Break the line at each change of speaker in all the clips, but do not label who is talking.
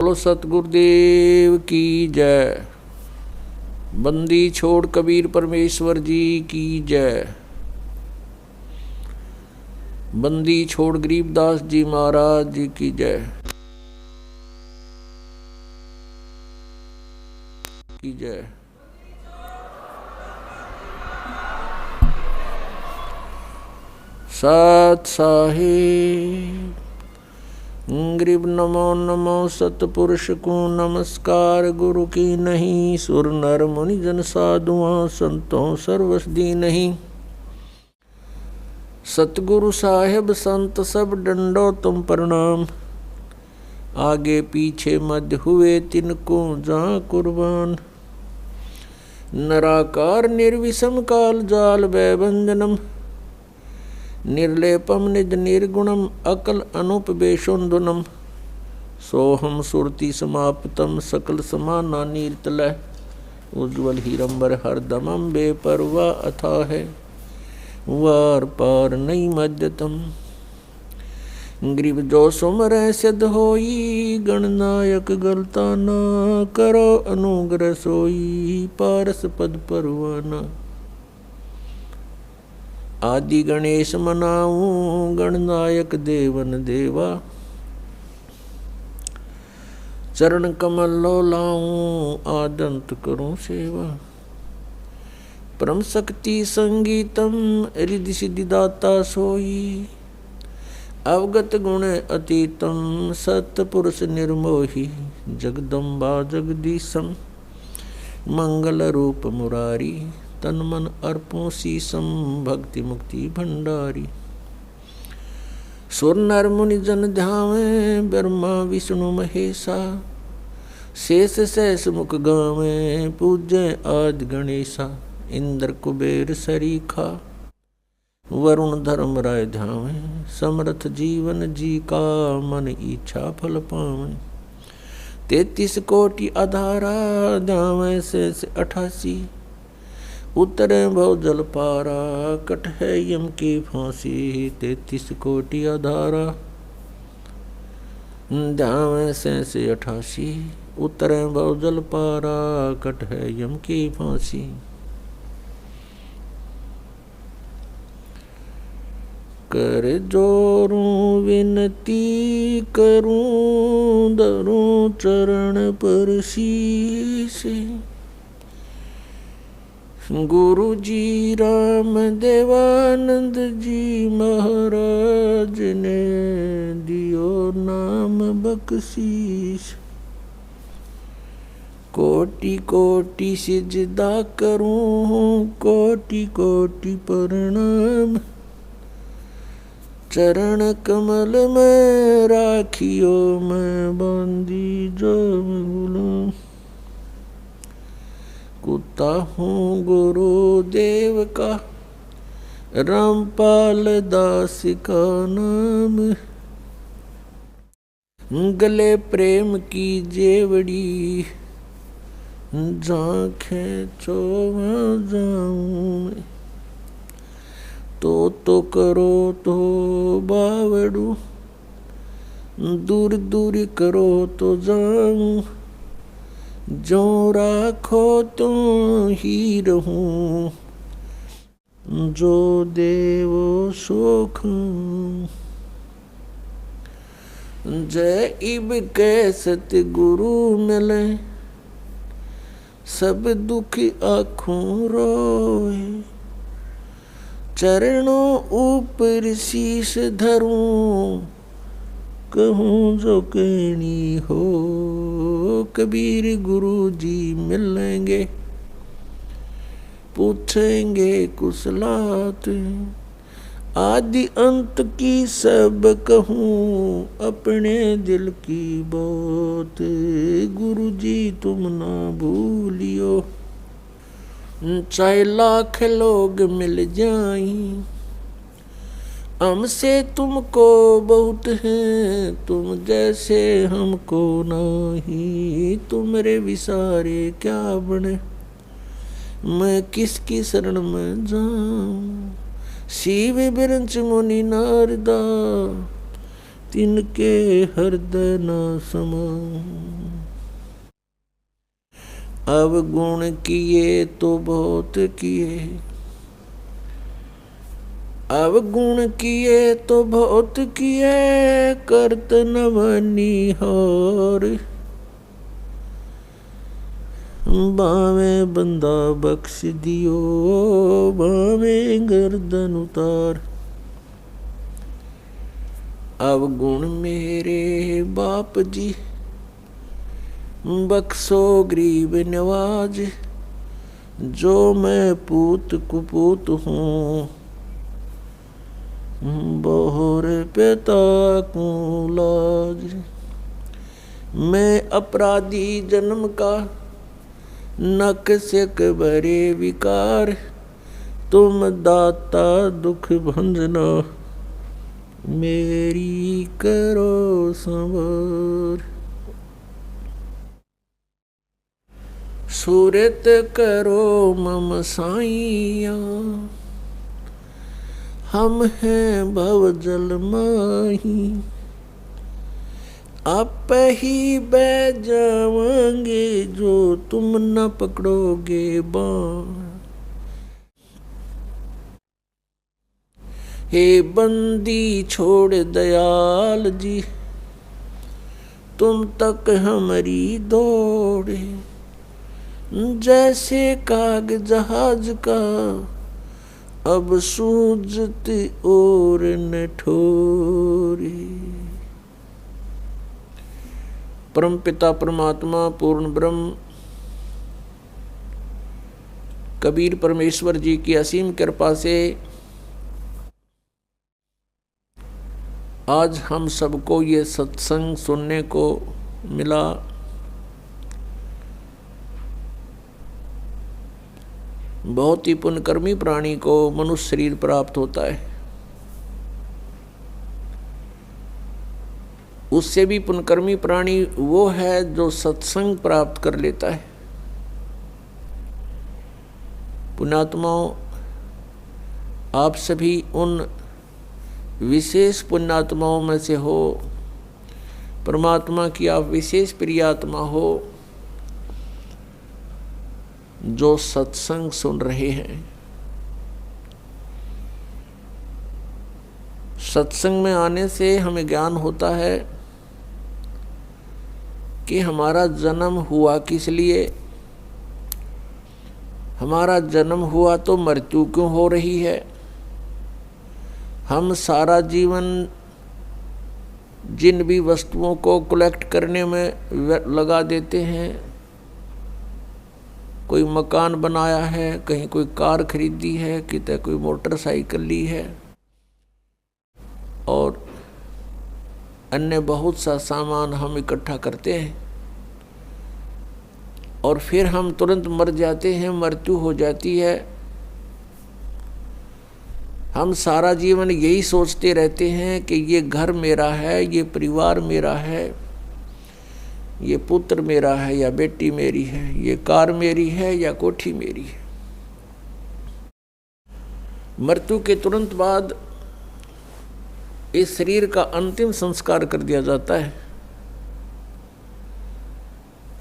बोलो सतगुरुदेव की जय। बंदी छोड़ कबीर परमेश्वर जी की जय। बंदी छोड़ गरीबदास जी महाराज जी की जय की जय। सत साहिब गरीब नमो नमो सतपुरुष को नमस्कार। गुरु की नहीं सुर नर मुनि जन साधुआं संतों सर्वसदी नहीं। सतगुरु साहेब संत सब डंडो तुम प्रणाम। आगे पीछे मध्य हुए तिनको जहाँ कुर्बान। नराकार निर्विषम काल जाल वैभंजनम। निर्लेपम निज निर्गुणम अकल अनुपवेशोन्दुनम। सोहम सुरति समाप्तम सकल समाना नीरतलय। उज्ज्वल हीरंबर हरदमम बेपरवा अथा है वार पार नहीं मध्यतम। ग्रीव जो सुमर सिद्ध होई गणनायक गलता ना। करो अनुग्रह सोई पारस पद परवाना। आदि गणेश मनाऊं गणनायक देवन देवा। चरण कमल लो लाऊं आदंत करूं सेवा। परम शक्ति संगीतम रिद्धि सिद्धि दाता सोई। अवगत गुण अतीतम सतपुरुष निर्मोही। जगदम्बा जगदीशम मंगल रूप मुरारी। तन मन अर्पों शीसम भक्ति मुक्ति भंडारी। सुर नर मुनि जन ध्यावे ब्रह्मा विष्णु महेशा। शेष सहस मुख गावे पूज्य आदि गणेशा। इंद्र कुबेर सरीखा वरुण धर्म राय ध्यावे। समर्थ जीवन जी का मन इच्छा फल पावे। 33 कोटि आधारा ध्यावे शेष 88। उतरे भव जल पारा कट है यम की फांसी। 33 कोटि आधारा ध्यावे शेष 88। उतरे भव जल पारा कट है यम की फांसी। कर जोरूं विनती करूं धरूं चरण पर शीश। गुरु जी राम देवानंद जी महाराज ने दियो नाम बख्शीश। कोटि कोटि सिजदा करूं कोटि कोटि प्रणाम। चरण कमल में राखियो मैं बंदी जो गुलाम। कुत्ता हूँ गुरुदेव का रामपाल दास का नाम। गले प्रेम की जेवड़ी झांखें चोवा जाऊं। तो करो तो बावड़ू दूर दूर करो तो जाऊं। जो राखो तो ही रहूं जो देवो सुख। जय इब के सतगुरु मिले सब दुख आँखों रोए। चरणों ऊपर शीश धरूं कहूँ जो कहनी हो। कबीर गुरु जी मिलेंगे पूछेंगे कुशलात। आदि अंत की सब कहूँ अपने दिल की बात। गुरु जी तुम ना भूलियो चाहे लाख लोग मिल जाएं। हमसे तुमको बहुत है तुम जैसे हमको नहीं। तुमरे विसारे क्या बने मैं किसकी शरण में जाऊं। शिव बिरंच मुनि नारदा तिनके हृदय न समाऊं। अवगुण किए तो बहुत किए, अवगुण किए तो बहुत किए, करत नव निहार। बावे बंदा बख्श दियो, बावे गर्दन उतार। अवगुण मेरे बाप जी, बख्शो गरीब नवाज। जो मैं पूत कुपूत हूँ, बहुर पिता को लाज। मैं अपराधी जन्म का, नक से भरे विकार। तुम दाता दुख भंजना, मेरी करो संवार। सूरत करो मम साइया, हम हैं भव जल माही। आप ही बह जावांगे, जो तुम न पकड़ोगे बाण। हे बंदी छोड़ दयाल जी, तुम तक हमारी दौड़े। जैसे काग जहाज का, अब सूझती और न ठोरे। परम पिता परमात्मा पूर्ण ब्रह्म कबीर परमेश्वर जी की असीम कृपा से आज हम सबको ये सत्संग सुनने को मिला। बहुत ही पुण्यकर्मी प्राणी को मनुष्य शरीर प्राप्त होता है। उससे भी पुण्यकर्मी प्राणी वो है जो सत्संग प्राप्त कर लेता है। पुण्यात्माओं, आप सभी उन विशेष पुण्यात्माओं में से हो, परमात्मा की आप विशेष प्रियात्मा हो, जो सत्संग सुन रहे हैं। सत्संग में आने से हमें ज्ञान होता है कि हमारा जन्म हुआ किस लिए, हमारा जन्म हुआ तो मृत्यु क्यों हो रही है। हम सारा जीवन जिन भी वस्तुओं को कलेक्ट करने में लगा देते हैं, कोई मकान बनाया है, कहीं कोई कार खरीदी है, कितने कोई मोटरसाइकिल ली है और अन्य बहुत सा सामान हम इकट्ठा करते हैं और फिर हम तुरंत मर जाते हैं, मृत्यु हो जाती है। हम सारा जीवन यही सोचते रहते हैं कि ये घर मेरा है, ये परिवार मेरा है, ये पुत्र मेरा है या बेटी मेरी है, ये कार मेरी है या कोठी मेरी है। मृत्यु के तुरंत बाद इस शरीर का अंतिम संस्कार कर दिया जाता है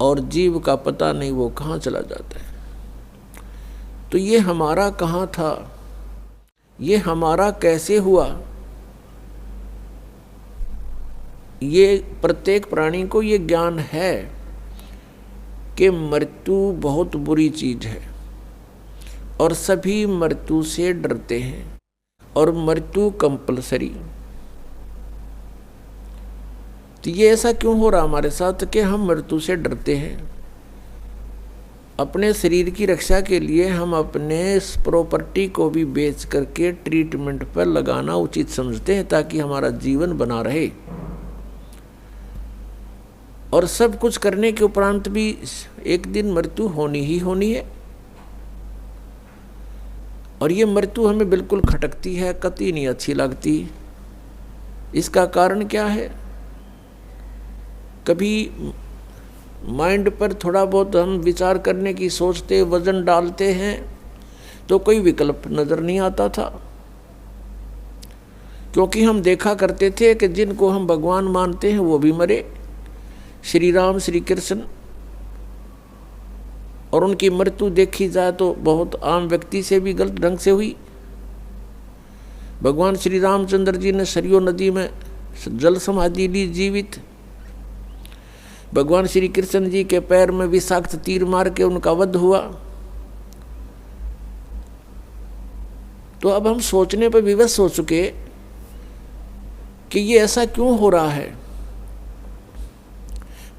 और जीव का पता नहीं वो कहाँ चला जाता है। तो ये हमारा कहाँ था, ये हमारा कैसे हुआ, ये प्रत्येक प्राणी को ये ज्ञान है कि मृत्यु बहुत बुरी चीज है और सभी मृत्यु से डरते हैं और मृत्यु कंपलसरी। तो ये ऐसा क्यों हो रहा हमारे साथ कि हम मृत्यु से डरते हैं। अपने शरीर की रक्षा के लिए हम अपने इस प्रॉपर्टी को भी बेच करके ट्रीटमेंट पर लगाना उचित समझते हैं ताकि हमारा जीवन बना रहे। और सब कुछ करने के उपरांत भी एक दिन मृत्यु होनी ही होनी है और ये मृत्यु हमें बिल्कुल खटकती है, कतई नहीं अच्छी लगती। इसका कारण क्या है? कभी माइंड पर थोड़ा बहुत हम विचार करने की सोचते, वजन डालते हैं तो कोई विकल्प नजर नहीं आता था। क्योंकि हम देखा करते थे कि जिनको हम भगवान मानते हैं वो भी मरे, श्री राम श्री कृष्ण, और उनकी मृत्यु देखी जाए तो बहुत आम व्यक्ति से भी गलत ढंग से हुई। भगवान श्री रामचंद्र जी ने सरयू नदी में जल समाधि ली जीवित। भगवान श्री कृष्ण जी के पैर में विषाक्त तीर मार के उनका वध हुआ। तो अब हम सोचने पर विवश हो चुके कि ये ऐसा क्यों हो रहा है।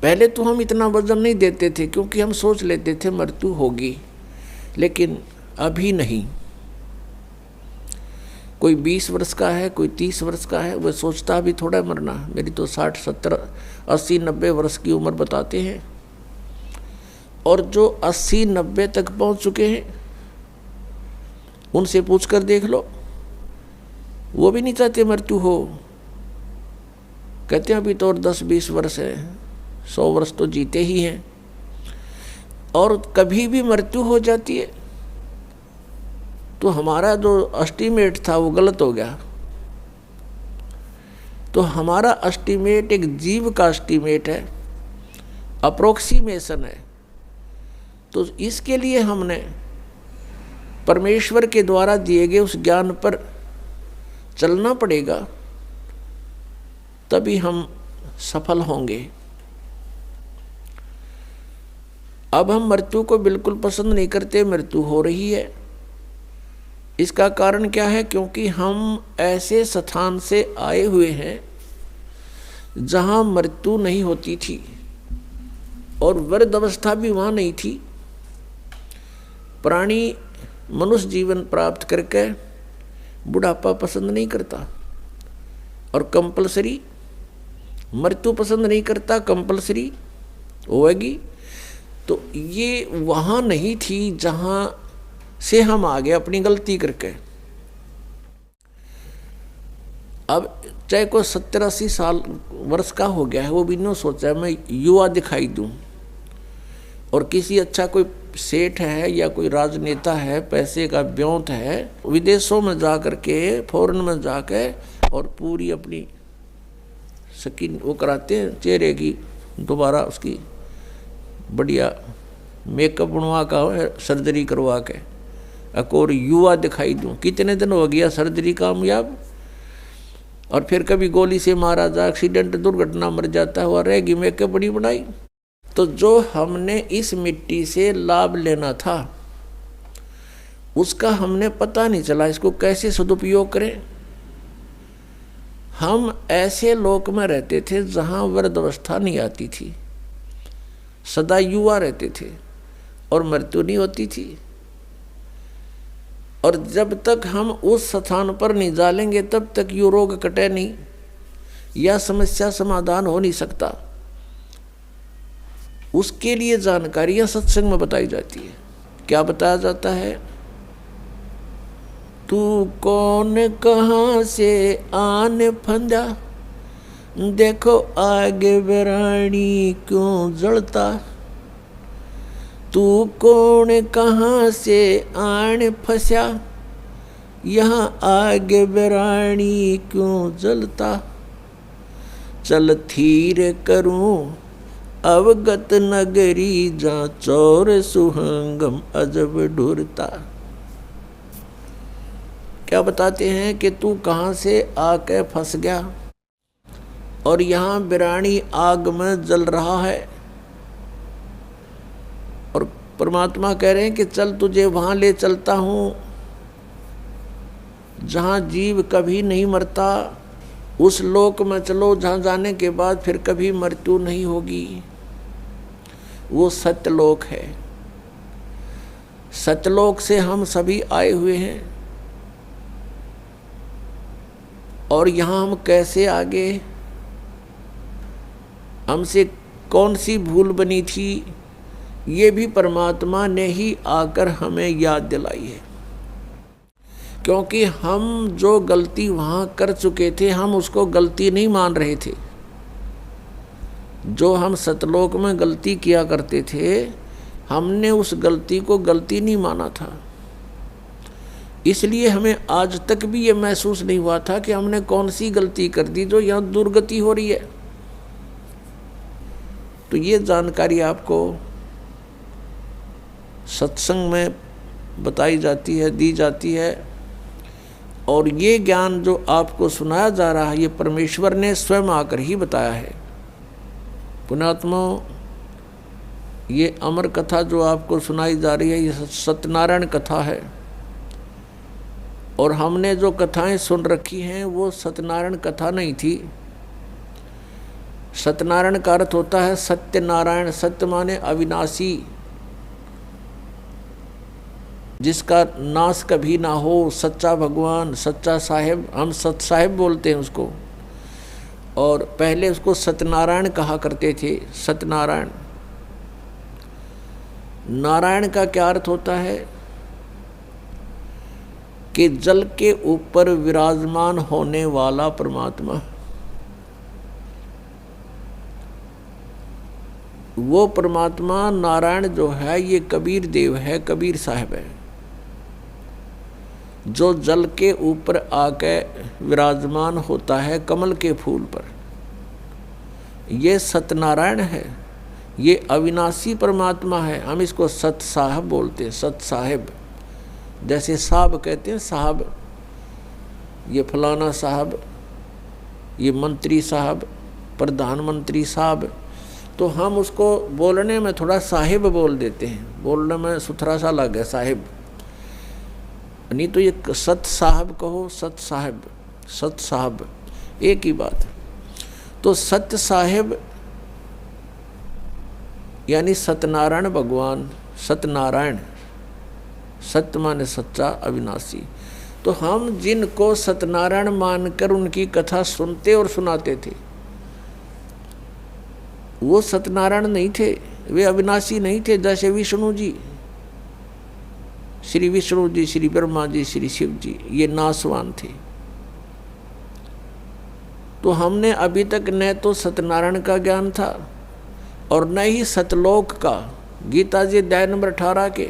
पहले तो हम इतना वजन नहीं देते थे क्योंकि हम सोच लेते थे मृत्यु होगी, लेकिन अभी नहीं। कोई 20 वर्ष का है, कोई 30 वर्ष का है, वह सोचता भी थोड़ा मरना। मेरी तो 60, 70, 80, 90 वर्ष की उम्र बताते हैं। और जो 80, 90 तक पहुंच चुके हैं उनसे पूछकर देख लो, वो भी नहीं चाहते मृत्यु हो। कहते हैं अभी तो और 10-20 वर्ष है, 100 वर्ष तो जीते ही हैं। और कभी भी मृत्यु हो जाती है तो हमारा जो एस्टीमेट था वो गलत हो गया। तो हमारा एस्टीमेट एक जीव का एस्टीमेट है, अप्रोक्सीमेशन है। तो इसके लिए हमने परमेश्वर के द्वारा दिए गए उस ज्ञान पर चलना पड़ेगा, तभी हम सफल होंगे। अब हम मृत्यु को बिल्कुल पसंद नहीं करते, मृत्यु हो रही है। इसका कारण क्या है? क्योंकि हम ऐसे स्थान से आए हुए हैं जहां मृत्यु नहीं होती थी और वृद्ध अवस्था भी वहां नहीं थी। प्राणी मनुष्य जीवन प्राप्त करके बुढ़ापा पसंद नहीं करता और कंपलसरी मृत्यु पसंद नहीं करता, कंपलसरी होगी। तो ये वहाँ नहीं थी जहाँ से हम आ गए अपनी गलती करके। अब चाहे कोई 70-80 साल वर्ष का हो गया है, वो भी नहीं सोचा है मैं युवा दिखाई दूं। और किसी अच्छा कोई सेठ है या कोई राजनेता है, पैसे का ब्योंत है, विदेशों में जा कर के, फॉरेन में जाके और पूरी अपनी स्किन वो कराते हैं, चेहरे की दोबारा उसकी बढ़िया मेकअप बनवा का सर्जरी करवा के और युवा दिखाई दूं। कितने दिन हो गया सर्जरी कामयाब, और फिर कभी गोली से मारा जा, एक्सीडेंट दुर्घटना मर जाता हुआ रहेगी मेकअप बड़ी बनाई। तो जो हमने इस मिट्टी से लाभ लेना था उसका हमने पता नहीं चला, इसको कैसे सदुपयोग करें। हम ऐसे लोक में रहते थे जहां वृद्धावस्था नहीं आती थी, सदा युवा रहते थे और मृत्यु नहीं होती थी। और जब तक हम उस स्थान पर नहीं जालेंगे तब तक ये रोग कटे नहीं या समस्या समाधान हो नहीं सकता। उसके लिए जानकारियां सत्संग में बताई जाती है। क्या बताया जाता है? तू कौन कहाँ से आने फंदा, देखो आगे बेरानी क्यों जलता। तू कौन कहाँ से आने फंसा, यहाँ आगे बेरानी क्यों जलता। चल थीर करूं अवगत नगरी, जहाँ चौर सुहंगम अजब ढूरता। क्या बताते हैं कि तू कहाँ से आके फंस गया और यहाँ बिरानी आग में जल रहा है। और परमात्मा कह रहे हैं कि चल तुझे वहाँ ले चलता हूँ जहाँ जीव कभी नहीं मरता। उस लोक में चलो जहाँ जाने के बाद फिर कभी मृत्यु नहीं होगी। वो सत्यलोक है। सत्यलोक से हम सभी आए हुए हैं। और यहाँ हम कैसे आगे, हमसे कौन सी भूल बनी थी, ये भी परमात्मा ने ही आकर हमें याद दिलाई है। क्योंकि हम जो गलती वहाँ कर चुके थे हम उसको गलती नहीं मान रहे थे। जो हम सतलोक में गलती किया करते थे हमने उस गलती को गलती नहीं माना था। इसलिए हमें आज तक भी ये महसूस नहीं हुआ था कि हमने कौन सी गलती कर दी जो यहाँ दुर्गति हो रही है। तो ये जानकारी आपको सत्संग में बताई जाती है, दी जाती है। और ये ज्ञान जो आपको सुनाया जा रहा है, ये परमेश्वर ने स्वयं आकर ही बताया है। पुण्यात्मा, ये अमर कथा जो आपको सुनाई जा रही है, ये सत्यनारायण कथा है। और हमने जो कथाएं सुन रखी हैं वो सत्यनारायण कथा नहीं थी। सत्यनारायण का अर्थ होता है सत्यनारायण। सत्य माने अविनाशी, जिसका नाश कभी ना हो, सच्चा भगवान, सच्चा साहिब। हम सत साहिब बोलते हैं उसको। और पहले उसको सत्यनारायण कहा करते थे। सत्यनारायण। नारायण का क्या अर्थ होता है कि जल के ऊपर विराजमान होने वाला परमात्मा। वो परमात्मा नारायण जो है, ये कबीर देव है, कबीर साहब है, जो जल के ऊपर आके विराजमान होता है कमल के फूल पर। ये सत्यनारायण है, ये अविनाशी परमात्मा है। हम इसको सत साहब बोलते हैं, सत साहिब। जैसे साहब कहते हैं, साहब, ये फलाना साहब, ये मंत्री साहब, प्रधानमंत्री साहब। तो हम उसको बोलने में थोड़ा साहिब बोल देते हैं, बोलने में सुथरा सा लग गया साहिब। नहीं तो ये सत साहब कहो, सत साहिब, सत साहब एक ही बात। तो सत्य साहिब यानी सत्यनारायण भगवान। सत्यनारायण, सत्य माने सच्चा, अविनाशी। तो हम जिनको सत्यनारायण मानकर उनकी कथा सुनते और सुनाते थे, वो सत्यनारायण नहीं थे, वे अविनाशी नहीं थे। जैसे विष्णु जी, श्री विष्णु जी, श्री ब्रह्मा जी, श्री शिव जी, ये नासवान थे। तो हमने अभी तक न तो सत्यनारायण का ज्ञान था और न ही सतलोक का। गीता जी अध्याय नंबर 18 के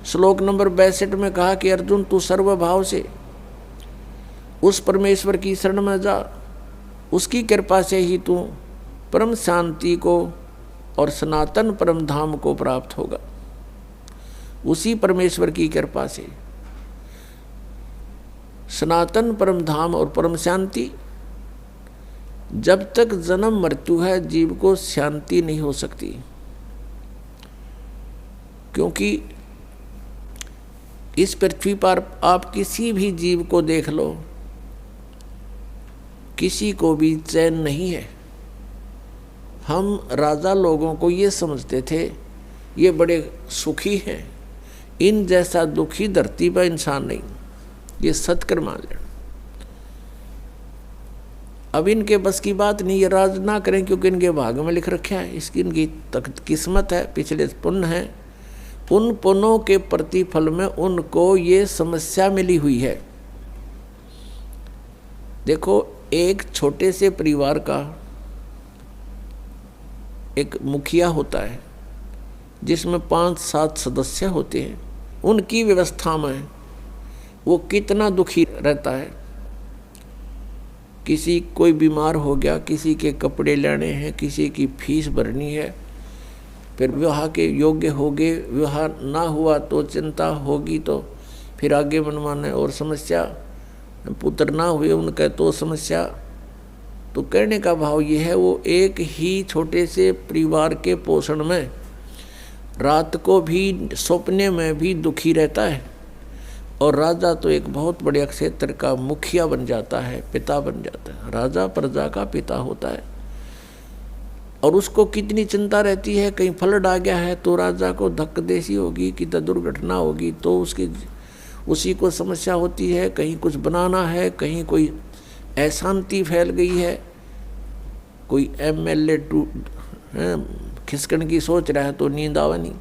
श्लोक नंबर 62 में कहा कि अर्जुन, तू सर्वभाव से उस परमेश्वर की शरण में जा, उसकी कृपा से ही तू परम शांति को और सनातन परम धाम को प्राप्त होगा। उसी परमेश्वर की कृपा से सनातन परम धाम और परम शांति। जब तक जन्म मृत्यु है, जीव को शांति नहीं हो सकती। क्योंकि इस पृथ्वी पर आप किसी भी जीव को देख लो, किसी को भी चैन नहीं है। हम राजा लोगों को ये समझते थे ये बड़े सुखी हैं, इन जैसा दुखी धरती पर इंसान नहीं। ये सत्कर मान लेना। अब इनके बस की बात नहीं, ये राज ना करें, क्योंकि इनके भाग में लिख रखा है, इसकी इनकी किस्मत है, पिछले पुण्य है। उन पुण्यों के प्रतिफल में उनको ये समस्या मिली हुई है। देखो, एक छोटे से परिवार का एक मुखिया होता है जिसमें 5-7 सदस्य होते हैं। उनकी व्यवस्था में वो कितना दुखी रहता है। किसी कोई बीमार हो गया, किसी के कपड़े लेने हैं, किसी की फीस भरनी है, फिर विवाह के योग्य हो गए, विवाह ना हुआ तो चिंता होगी, तो फिर आगे मनमाने और समस्या, पुत्र ना हुए उनका तो समस्या। तो कहने का भाव ये है, वो एक ही छोटे से परिवार के पोषण में रात को भी सपने में भी दुखी रहता है। और राजा तो एक बहुत बड़े क्षेत्र का मुखिया बन जाता है, पिता बन जाता है। राजा प्रजा का पिता होता है और उसको कितनी चिंता रहती है, कहीं फ्लड आ गया है तो राजा को धक्कदेसी होगी, कि दुर्घटना होगी तो उसी को समस्या होती है। कहीं कुछ बनाना है, कहीं कोई अशांति फैल गई है, कोई MLA खिसकन की सोच रहा है तो नींद आवा नहीं।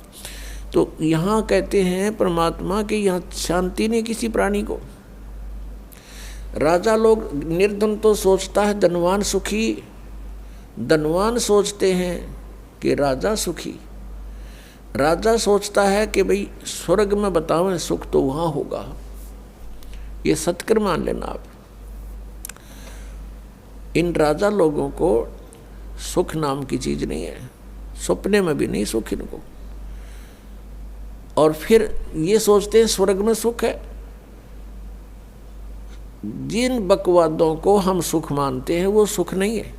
तो यहाँ कहते हैं परमात्मा कि यहाँ शांति नहीं किसी प्राणी को। राजा लोग, निर्धन तो सोचता है धनवान सुखी, धनवान सोचते हैं कि राजा सुखी। राजा सोचता है कि भाई स्वर्ग में बताओ सुख तो वहाँ होगा, ये सत्कर मान लेना आप। इन राजा लोगों को सुख नाम की चीज नहीं है, सपने में भी नहीं सुख इनको। और फिर ये सोचते हैं स्वर्ग में सुख है। जिन बकवादों को हम सुख मानते हैं वो सुख नहीं है।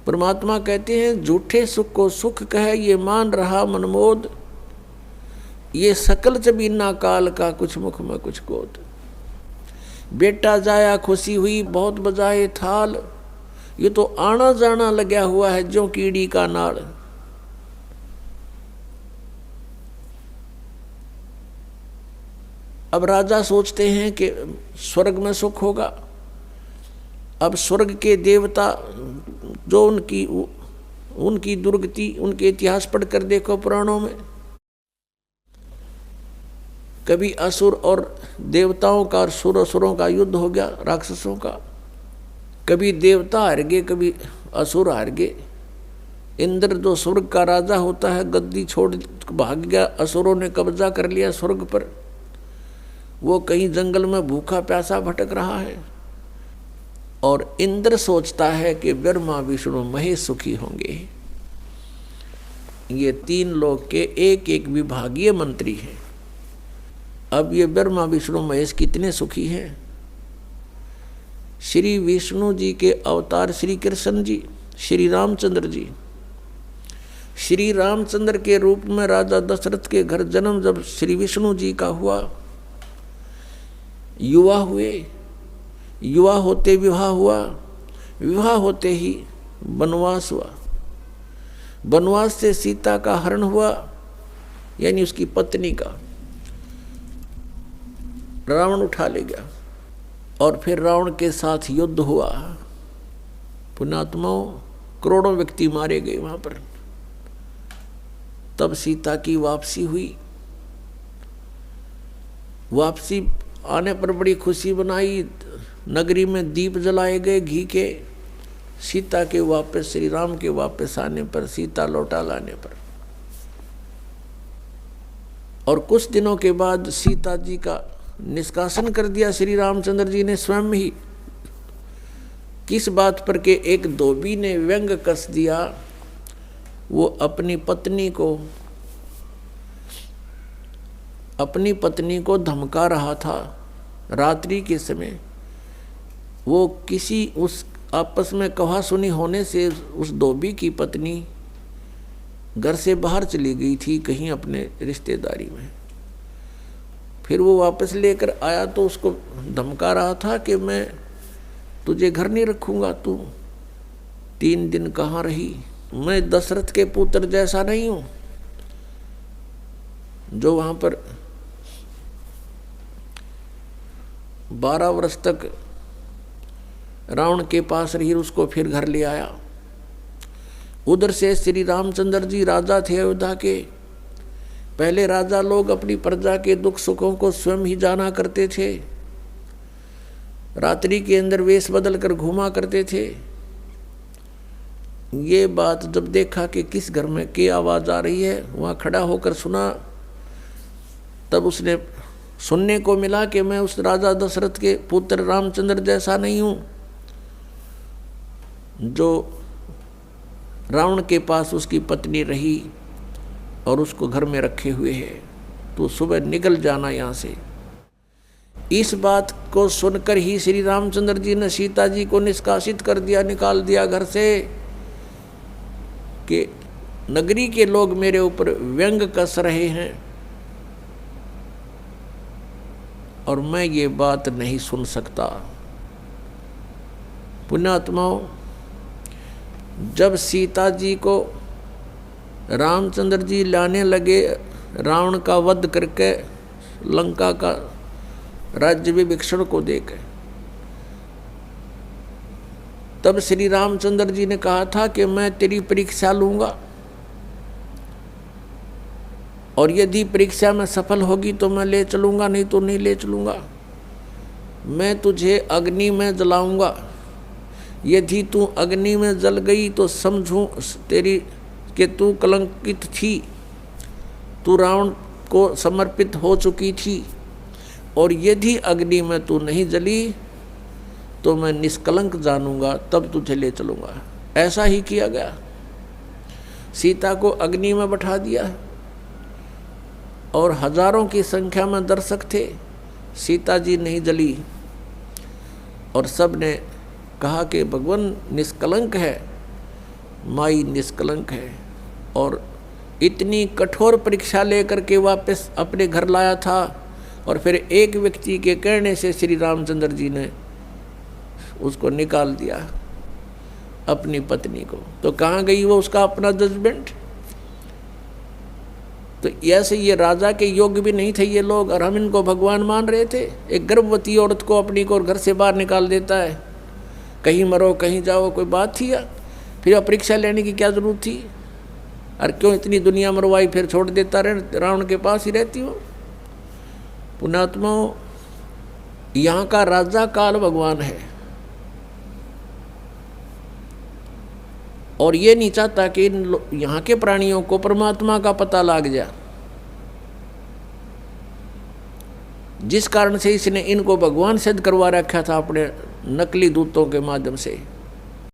परमात्मा कहते हैं झूठे सुख को सुख कहे ये मान रहा मनमोद, ये सकल जबीना काल का कुछ मुख में कुछ गोद। बेटा जाया खुशी हुई बहुत बजाए थाल, ये तो आना जाना लगा हुआ है जो कीड़ी का नाल। अब राजा सोचते हैं कि स्वर्ग में सुख होगा। अब स्वर्ग के देवता जो उनकी दुर्गति, उनके इतिहास पढ़कर देखो पुराणों में, कभी असुर और देवताओं का और सुरों का युद्ध हो गया, राक्षसों का। कभी देवता हार गए, कभी असुर हार गए। इंद्र जो स्वर्ग का राजा होता है गद्दी छोड़ भाग गया, असुरों ने कब्जा कर लिया स्वर्ग पर। वो कहीं जंगल में भूखा प्यासा भटक रहा है और इंद्र सोचता है कि ब्रह्मा विष्णु महेश सुखी होंगे। ये तीन लोग के एक एक विभागीय मंत्री हैं। अब ये ब्रह्मा विष्णु महेश कितने सुखी हैं। श्री विष्णु जी के अवतार श्री कृष्ण जी, श्री रामचंद्र जी, श्री रामचंद्र के रूप में राजा दशरथ के घर जन्म जब श्री विष्णु जी का हुआ, युवा हुए, युवा होते विवाह हुआ, विवाह होते ही वनवास हुआ, वनवास से सीता का हरण हुआ, यानी उसकी पत्नी का रावण उठा ले गया। और फिर रावण के साथ युद्ध हुआ, पुण्यात्माओं करोड़ों व्यक्ति मारे गए वहां पर। तब सीता की वापसी हुई। वापसी आने पर बड़ी खुशी बनाई, नगरी में दीप जलाए गए घी के। सीता के वापस, श्री राम के वापस आने पर, सीता लौटा लाने पर, और कुछ दिनों के बाद सीता जी का निष्कासन कर दिया श्री रामचंद्र जी ने स्वयं ही। किस बात पर के एक धोबी ने व्यंग कस दिया, वो अपनी पत्नी को धमका रहा था रात्रि के समय। वो किसी उस आपस में कहा सुनी होने से उस धोबी की पत्नी घर से बाहर चली गई थी कहीं अपने रिश्तेदारी में। फिर वो वापस लेकर आया तो उसको धमका रहा था कि मैं तुझे घर नहीं रखूंगा, तू 3 दिन कहाँ रही। मैं दशरथ के पुत्र जैसा नहीं हूं जो वहां पर 12 वर्ष तक रावण के पास रही, उसको फिर घर ले आया। उधर से श्री रामचंद्र जी राजा थे अयोध्या के। पहले राजा लोग अपनी प्रजा के दुख सुखों को स्वयं ही जाना करते थे, रात्रि के अंदर वेश बदल कर घूमा करते थे। ये बात जब देखा कि किस घर में की आवाज आ रही है, वहां खड़ा होकर सुना, तब उसने सुनने को मिला कि मैं उस राजा दशरथ के पुत्र रामचंद्र जैसा नहीं हूं जो रावण के पास उसकी पत्नी रही और उसको घर में रखे हुए है। तो सुबह निकल जाना यहाँ से। इस बात को सुनकर ही श्री रामचंद्र जी ने सीता जी को निष्कासित कर दिया, निकाल दिया घर से, कि नगरी के लोग मेरे ऊपर व्यंग कस रहे हैं और मैं ये बात नहीं सुन सकता। पुण्यात्माओं, जब सीता जी को रामचंद्र जी लाने लगे रावण का वध करके, लंका का राज्य विभीषण को देकर, तब श्री रामचंद्र जी ने कहा था कि मैं तेरी परीक्षा लूंगा और यदि परीक्षा में सफल होगी तो मैं ले चलूंगा, नहीं तो नहीं ले चलूंगा। मैं तुझे अग्नि में जलाऊंगा, यदि तू अग्नि में जल गई तो समझूं तेरी कि तू कलंकित थी, तू रावण को समर्पित हो चुकी थी और यदि अग्नि में तू नहीं जली तो मैं निष्कलंक जानूंगा, तब तुझे ले चलूंगा। ऐसा ही किया गया। सीता को अग्नि में बैठा दिया और हजारों की संख्या में दर्शक थे। सीता जी नहीं जली और सब ने कहा कि भगवान निष्कलंक है, माई निष्कलंक है। और इतनी कठोर परीक्षा लेकर के वापस अपने घर लाया था और फिर एक व्यक्ति के कहने से श्री रामचंद्र जी ने उसको निकाल दिया, अपनी पत्नी को। तो कहाँ गई वो उसका अपना जजमेंट? तो ऐसे ये राजा के योग्य भी नहीं थे ये लोग, और हम इनको भगवान मान रहे थे। एक गर्भवती औरत को अपनी को घर से बाहर निकाल देता है, कहीं मरो कहीं जाओ, कोई बात थी या? फिर परीक्षा लेने की क्या जरूरत थी? और क्यों इतनी दुनिया मरवाई, फिर छोड़ देता रहे, रावण के पास ही रहती हो। पुण्यात्माओं, यहाँ का राजा काल भगवान है और ये नहीं चाहता कि यहाँ के प्राणियों को परमात्मा का पता लग जाए, जिस कारण से इसने इनको भगवान सिद्ध करवा रखा था अपने नकली दूतों के माध्यम से।